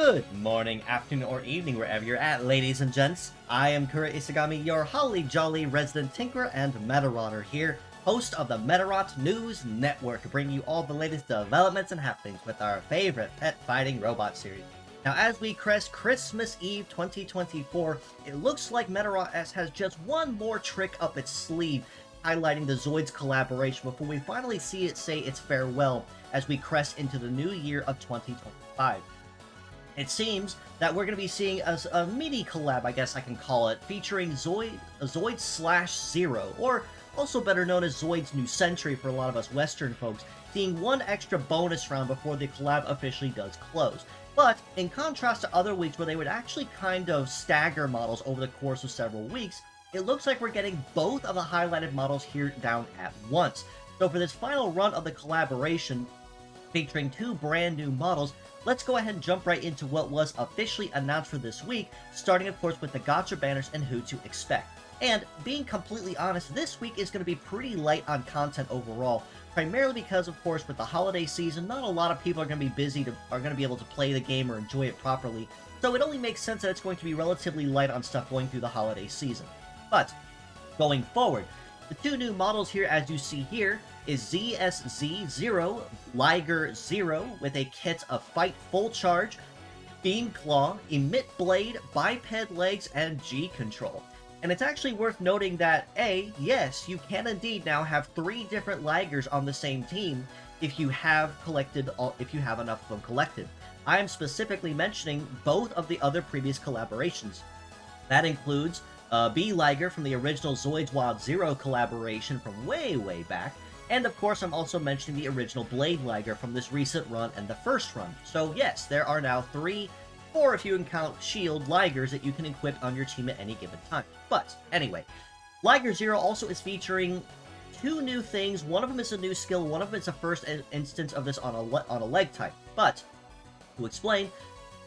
Good morning, afternoon, or evening, wherever you're at, ladies and gents. I am Kurojiri, your holly jolly resident tinkerer and Medarotter here, host of the Medarot News Network, bringing you all the latest developments and happenings with our favorite pet fighting robot series. Now, as we crest Christmas Eve 2024, it looks like Medarot S has just one more trick up its sleeve, highlighting the Zoids collaboration before we finally see it say its farewell as we crest into the new year of 2025. It seems that we're going to be seeing a mini collab, I guess I can call it, featuring Zoids Slash Zero, or also better known as Zoids New Century for a lot of us Western folks, seeing one extra bonus round before the collab officially does close. But, in contrast to other weeks where they would actually kind of stagger models over the course of several weeks, it looks like we're getting both of the highlighted models here down at once. So for this final run of the collaboration, featuring two brand new models, let's go ahead and jump right into what was officially announced for this week, starting of course with the gacha banners and who to expect. And being completely honest, this week is going to be pretty light on content overall, primarily because of course with the holiday season, not a lot of people are going to be able to play the game or enjoy it properly, so it only makes sense that it's going to be relatively light on stuff going through the holiday season. But, going forward, the two new models here, as you see here, is Zero, Liger Zero, with a kit of Fight Full Charge, Beam Claw, Emit Blade, Biped Legs, and G Control. And it's actually worth noting that, yes, you can indeed now have 3 different Ligers on the same team if you have enough of them collected. I am specifically mentioning both of the other previous collaborations. That includes B Liger from the original Zoids Zero collaboration from way back, and of course I'm also mentioning the original Blade Liger from this recent run and the first run. So yes, there are now 4 if you can count Shield Ligers that you can equip on your team at any given time. But anyway, Liger Zero also is featuring 2 new things. One of them is a new skill, one of them is a first instance of this on a leg type. But to explain,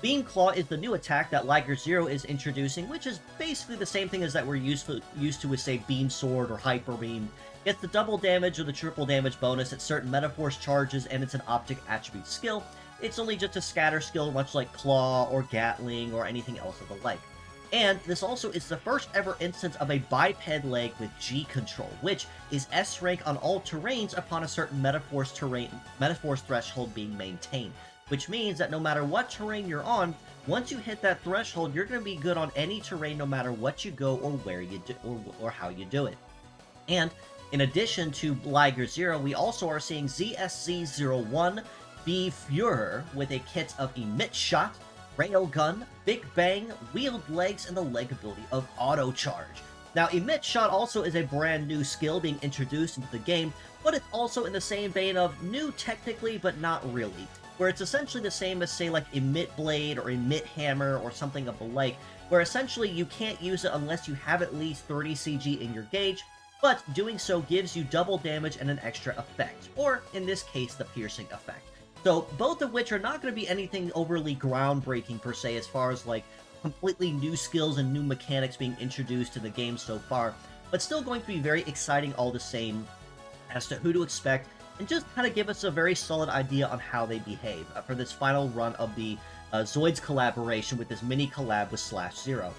Beam Claw is the new attack that Liger Zero is introducing, which is basically the same thing as that we're used to with, say, Beam Sword or Hyper Beam. Gets the double damage or the triple damage bonus at certain Metaforce charges, and it's an optic attribute skill. It's only just a scatter skill, much like Claw or Gatling or anything else of the like. And this also is the first ever instance of a biped leg with G Control, which is S rank on all terrains upon a certain Metaforce threshold being maintained. Which means that no matter what terrain you're on, once you hit that threshold, you're going to be good on any terrain no matter what you go or where you do or how you do it. And in addition to Liger Zero, we also are seeing ZSZ01 B Führer with a kit of Emit Shot, Railgun, Big Bang, Wheeled Legs, and the leg ability of Auto Charge. Now, Emit Shot also is a brand new skill being introduced into the game, but it's also in the same vein of new technically, but not really, where it's essentially the same as, say, like Emit Blade or Emit Hammer or something of the like, where essentially you can't use it unless you have at least 30 CG in your gauge, but doing so gives you double damage and an extra effect, or in this case, the piercing effect. So, both of which are not going to be anything overly groundbreaking per se as far as like completely new skills and new mechanics being introduced to the game so far, but still going to be very exciting all the same as to who to expect, and just kind of give us a very solid idea on how they behave for this final run of the Zoids collaboration with this mini collab with Slash Zero.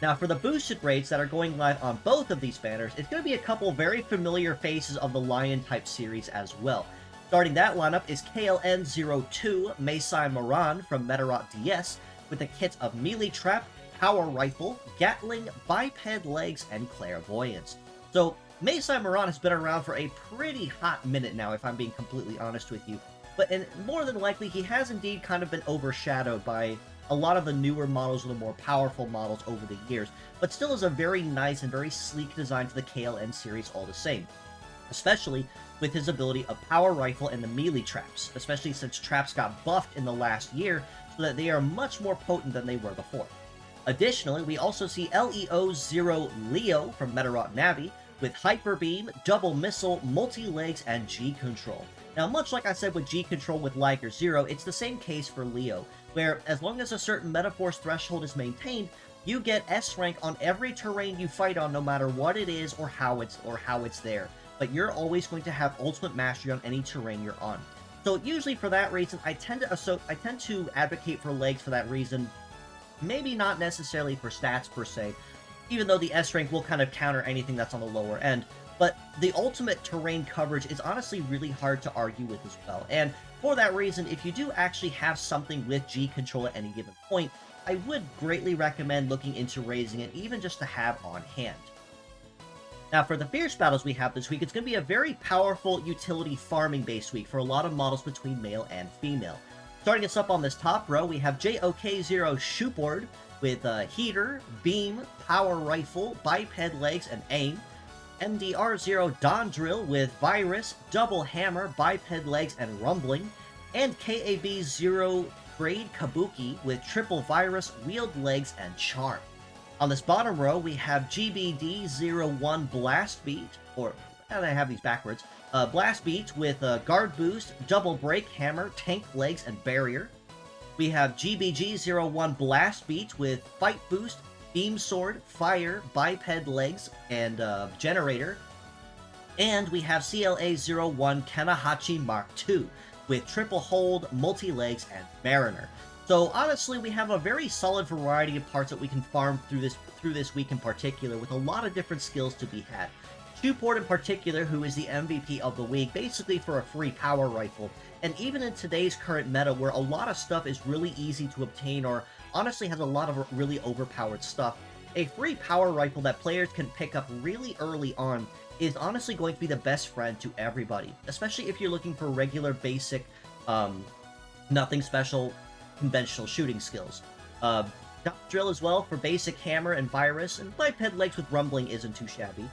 Now, for the boosted rates that are going live on both of these banners, it's going to be a couple very familiar faces of the Lion-type series as well. Starting that lineup is KLN02 Meisai Moran from Medarot DS with a kit of Melee Trap, Power Rifle, Gatling, Biped Legs, and Clairvoyance. So, Meisai Moran has been around for a pretty hot minute now, if I'm being completely honest with you. And more than likely, he has indeed kind of been overshadowed by a lot of the newer models or the more powerful models over the years, but still is a very nice and very sleek design to the KLN series all the same. Especially with his ability of Power Rifle and the Melee Traps, especially since traps got buffed in the last year so that they are much more potent than they were before. Additionally, we also see LEO0 Leo from Medarot Navi with Hyper Beam, Double Missile, Multi-Legs, and G Control. Now, much like I said with G Control with Liger Zero, it's the same case for Leo, where as long as a certain Metaforce threshold is maintained, you get S rank on every terrain you fight on, no matter what it is or how it's there. But you're always going to have ultimate mastery on any terrain you're on. So usually for that reason, I tend to advocate for legs for that reason. Maybe not necessarily for stats per se, even though the S rank will kind of counter anything that's on the lower end. But the ultimate terrain coverage is honestly really hard to argue with as well. And for that reason, if you do actually have something with G control at any given point, I would greatly recommend looking into raising it, even just to have on hand. Now, for the Fierce battles we have this week, it's going to be a very powerful utility farming-based week for a lot of models between male and female. Starting us up on this top row, we have JOK0 Shootboard with Heater, Beam, Power Rifle, Biped Legs, and Aim. MDR0 Dawn Drill with Virus, Double Hammer, Biped Legs, and Rumbling. And KAB0 Grade Kabuki with Triple Virus, Wheeled Legs, and Charm. On this bottom row, we have GBD01 Blast Beat, or I have these backwards, Blast Beat with Guard Boost, Double Break Hammer, Tank Legs, and Barrier. We have GBG01 Blast Beat with Fight Boost, Beam Sword, Fire, Biped Legs, and Generator. And we have CLA01 Kanahachi Mark II with Triple Hold, Multi-Legs, and Mariner. So honestly, we have a very solid variety of parts that we can farm through this week in particular, with a lot of different skills to be had. Shootboard in particular, who is the MVP of the week, basically for a free power rifle. And even in today's current meta, where a lot of stuff is really easy to obtain, or honestly has a lot of really overpowered stuff, a free power rifle that players can pick up really early on is honestly going to be the best friend to everybody, especially if you're looking for regular, basic, nothing special, conventional shooting skills. Drill as well for basic hammer and virus, and Biped Legs with Rumbling isn't too shabby.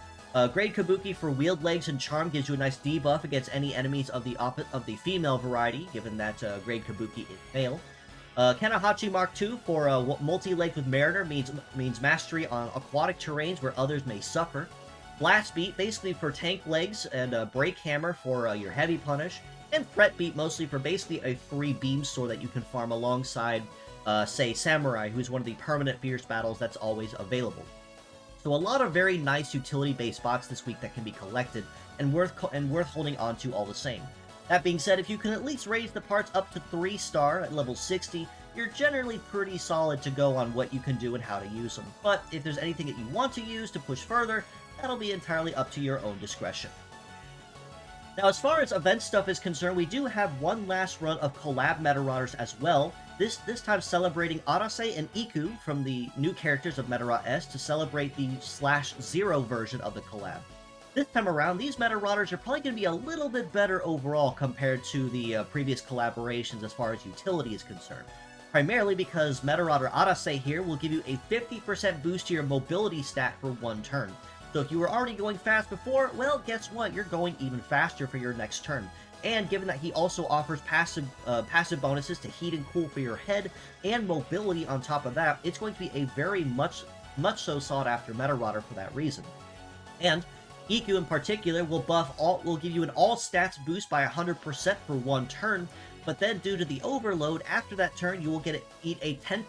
Grade Kabuki for Wheeled Legs and Charm gives you a nice debuff against any enemies of the female variety, given that Grade Kabuki is male. Kanahachi Mark II for multi-leg with Mariner means mastery on aquatic terrains where others may suffer. Blast Beat, basically for tank legs, and Break Hammer for your heavy punish. And Threat Beat, mostly for basically a free beam sword that you can farm alongside, say, Samurai, who's one of the permanent Fierce battles that's always available. So a lot of very nice utility-based spots this week that can be collected, and worth holding on to all the same. That being said, if you can at least raise the parts up to 3-star at level 60, you're generally pretty solid to go on what you can do and how to use them. But if there's anything that you want to use to push further, that'll be entirely up to your own discretion. Now, as far as event stuff is concerned, we do have one last run of collab Medarotters as well, this time celebrating Arase and Iku from the new characters of Medarot S to celebrate the Slash Zero version of the collab. This time around, these Medarotters are probably going to be a little bit better overall compared to the previous collaborations as far as utility is concerned. Primarily because Medarotter Arase here will give you a 50% boost to your mobility stat for one turn. So if you were already going fast before, well, guess what? You're going even faster for your next turn. And given that he also offers passive bonuses to heat and cool for your head, and mobility on top of that, it's going to be a very much so sought after Medarotter for that reason. And Iku in particular will give you an all stats boost by 100% for one turn, but then due to the overload, after that turn you will eat a 10%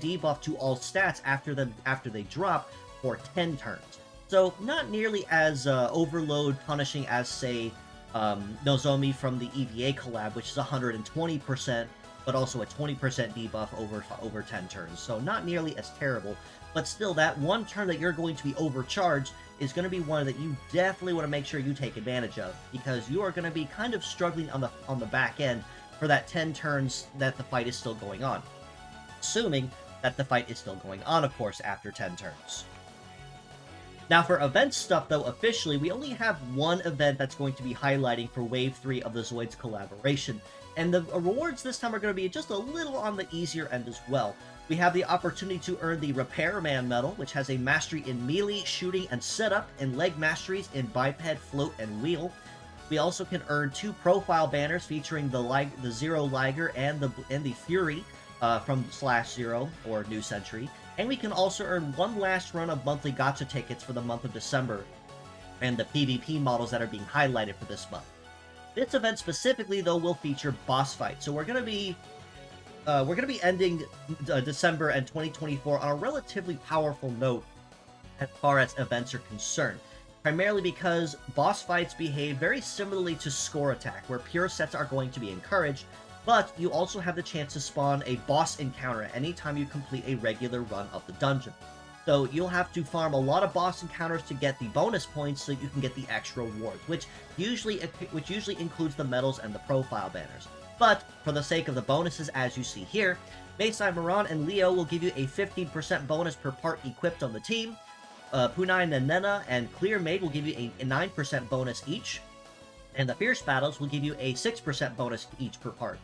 debuff to all stats after they drop for 10 turns. So not nearly as overload punishing as, say, Nozomi from the EVA collab, which is 120%, but also a 20% debuff over 10 turns. So not nearly as terrible, but still that one turn that you're going to be overcharged is going to be one that you definitely want to make sure you take advantage of, because you are going to be kind of struggling on the back end for that 10 turns that the fight is still going on. Assuming that the fight is still going on, of course, after 10 turns. Now for event stuff, though, officially, we only have one event that's going to be highlighting for Wave 3 of the Zoids collaboration, and the rewards this time are going to be just a little on the easier end as well. We have the opportunity to earn the Repairman medal, which has a mastery in melee, shooting, and setup, and leg masteries in biped, float, and wheel. We also can earn 2 profile banners featuring the Zero Liger and the Fury from Slash Zero, or New Century. And we can also earn one last run of monthly gacha tickets for the month of December, and the PvP models that are being highlighted for this month. This event specifically, though, will feature boss fights, so we're going to be ending December and 2024 on a relatively powerful note as far as events are concerned. primarily because boss fights behave very similarly to score attack, where pure sets are going to be encouraged, but you also have the chance to spawn a boss encounter anytime you complete a regular run of the dungeon. So you'll have to farm a lot of boss encounters to get the bonus points so you can get the extra rewards, which usually includes the medals and the profile banners. But for the sake of the bonuses, as you see here, Mayside Moran and Leo will give you a 15% bonus per part equipped on the team. Punai Nanena and Clear Maid will give you a 9% bonus each. And the Fierce Battles will give you a 6% bonus each per part.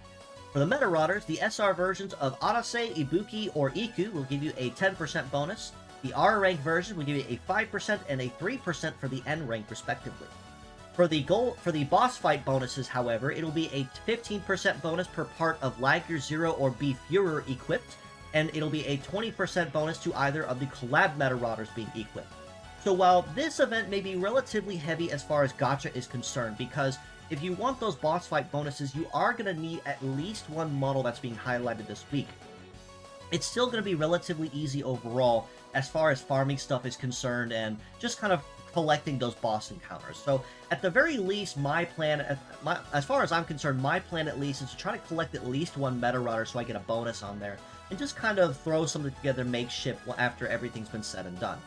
For the Medarotters, the SR versions of Arase, Ibuki, or Iku will give you a 10% bonus. The R rank version will give you a 5% and a 3% for the N rank respectively. For the boss fight bonuses, however, it'll be a 15% bonus per part of Liger Zero or B Führer equipped, and it'll be a 20% bonus to either of the collab Medarotters being equipped. So while this event may be relatively heavy as far as gacha is concerned, because if you want those boss fight bonuses, you are going to need at least one model that's being highlighted this week. It's still going to be relatively easy overall as far as farming stuff is concerned and just kind of collecting those boss encounters. So at the very least, my plan, as far as I'm concerned, my plan at least is to try to collect at least one Medarotter so I get a bonus on there and just kind of throw something together makeshift after everything's been said and done.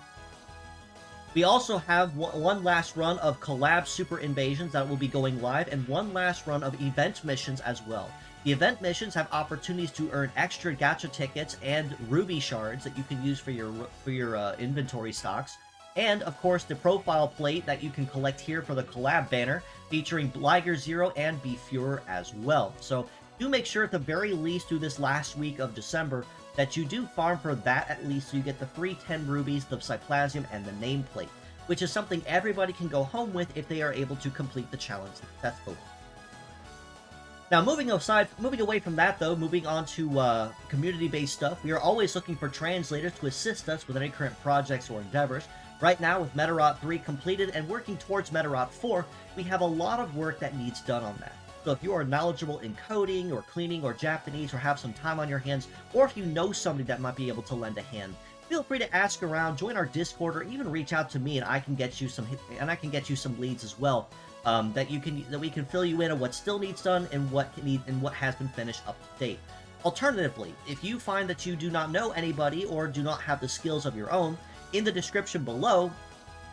We also have one last run of collab super invasions that will be going live and one last run of event missions as well. The event missions have opportunities to earn extra gacha tickets and ruby shards that you can use for your inventory stocks. And, of course, the profile plate that you can collect here for the collab banner, featuring Liger Zero and B Führer as well. So, do make sure at the very least through this last week of December that you do farm for that at least so you get the free 10 rubies, the Cyplasium, and the nameplate, which is something everybody can go home with if they are able to complete the challenge successfully. Now, moving away from that, though, moving on to community-based stuff, we are always looking for translators to assist us with any current projects or endeavors. Right now, with Medarot 3 completed and working towards Medarot 4, we have a lot of work that needs done on that. So if you are knowledgeable in coding, or cleaning, or Japanese, or have some time on your hands, or if you know somebody that might be able to lend a hand, feel free to ask around, join our Discord, or even reach out to me, and I can get you some leads as well. That we can fill you in on what still needs done and what has been finished up to date. Alternatively, if you find that you do not know anybody or do not have the skills of your own, in the description below,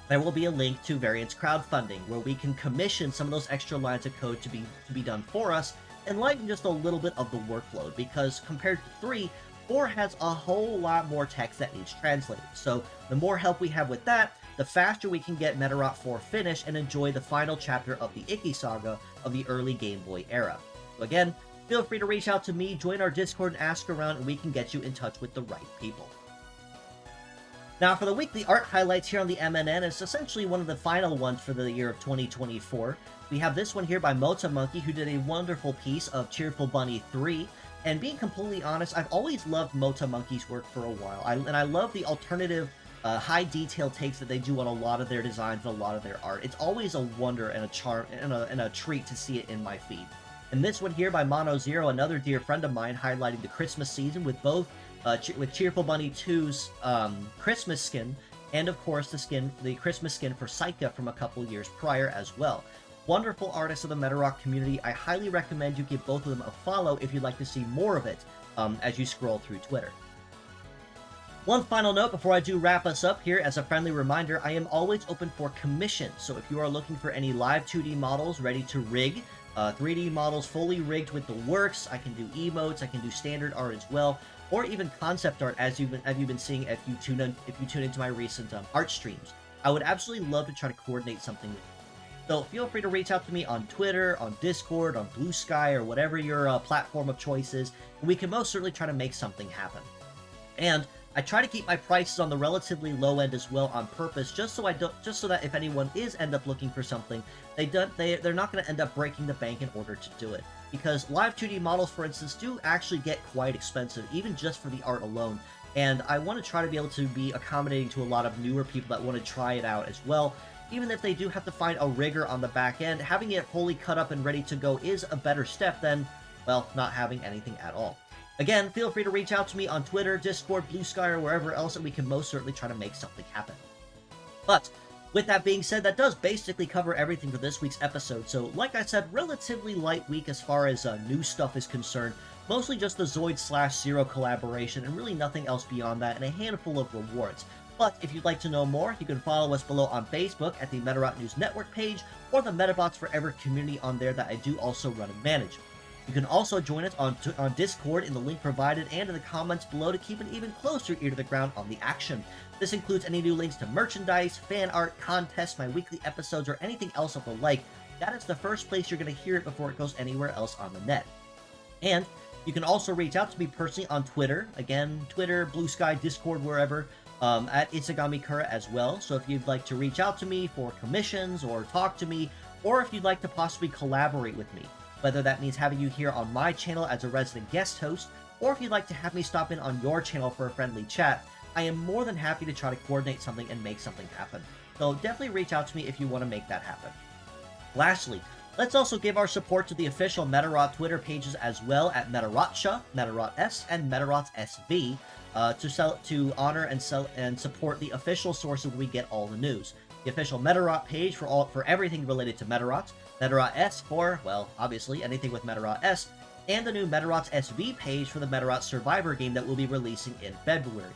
there will be a link to Variant's crowdfunding, where we can commission some of those extra lines of code to be done for us and lighten just a little bit of the workload, because compared to 3, 4 has a whole lot more text that needs translated. So the more help we have with that, the faster we can get Medarot 4 finished and enjoy the final chapter of the Iki Saga of the early Game Boy era. So again, feel free to reach out to me, join our Discord, and ask around, and we can get you in touch with the right people. Now, for the weekly art highlights here on the MNN, it's essentially one of the final ones for the year of 2024. We have this one here by Mota Monkey, who did a wonderful piece of Cheerful Bunny 3. And being completely honest, I've always loved Mota Monkey's work for a while. I love the alternative, high detail takes that they do on a lot of their designs and a lot of their art. It's always a wonder and a charm and a treat to see it in my feed. And this one here by Mono Zero, another dear friend of mine, highlighting the Christmas season with both with Cheerful Bunny 2's Christmas skin, and of course the Christmas skin for Saika from a couple years prior as well. Wonderful artists of the Medarot community. I highly recommend you give both of them a follow if you'd like to see more of it as you scroll through Twitter. One final note before I do wrap us up here, as a friendly reminder, I am always open for commission. So if you are looking for any live 2D models ready to rig, 3D models fully rigged with the works, I can do emotes, I can do standard art as well, or even concept art, as you've been seeing if you tune into my recent art streams. I would absolutely love to try to coordinate something with you. So feel free to reach out to me on Twitter, on Discord, on Blue Sky, or whatever your platform of choice is, and we can most certainly try to make something happen. And I try to keep my prices on the relatively low end as well on purpose, just so that if anyone is end up looking for something, they're not going to end up breaking the bank in order to do it. Because live 2D models, for instance, do actually get quite expensive, even just for the art alone. And I want to try to be able to be accommodating to a lot of newer people that want to try it out as well. Even if they do have to find a rigger on the back end, having it fully cut up and ready to go is a better step than, well, not having anything at all. Again, feel free to reach out to me on Twitter, Discord, Blue Sky, or wherever else, and we can most certainly try to make something happen. But With that being said, that does basically cover everything for this week's episode. So, like I said, relatively light week as far as new stuff is concerned. Mostly just the Zoids Slash Zero collaboration, and really nothing else beyond that, and a handful of rewards. But if you'd like to know more, you can follow us below on Facebook at the Medarot News Network page, or the Metabots Forever community on there that I do also run and manage. You can also join us on Discord in the link provided and in the comments below to keep an even closer ear to the ground on the action. This includes any new links to merchandise, fan art, contests, my weekly episodes, or anything else of the like. That is the first place you're going to hear it before it goes anywhere else on the net. And you can also reach out to me personally on Twitter. Again, Twitter, Blue Sky, Discord, wherever, at Itsugamikura as well. So if you'd like to reach out to me for commissions or talk to me, or if you'd like to possibly collaborate with me, whether that means having you here on my channel as a resident guest host, or if you'd like to have me stop in on your channel for a friendly chat, I am more than happy to try to coordinate something and make something happen. So definitely reach out to me if you want to make that happen. Lastly, let's also give our support to the official Medarot Twitter pages as well at Medarotsha, Medarot S, and Medarot SV to honor and support the official source where we get all the news. The official Medarot page for everything related to Medarot, Medarot S for, well, obviously anything with Medarot S, and the new Medarot SV page for the Medarot Survivor game that we'll be releasing in February.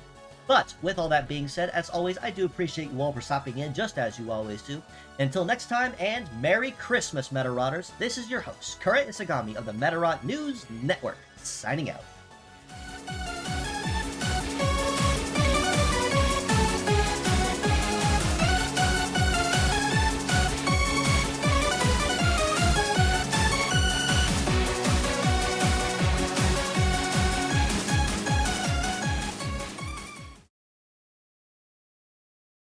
But, with all that being said, as always, I do appreciate you all for stopping in, just as you always do. Until next time, and Merry Christmas, Medarotters! This is your host, Kura Isagami of the Medarot News Network, signing out.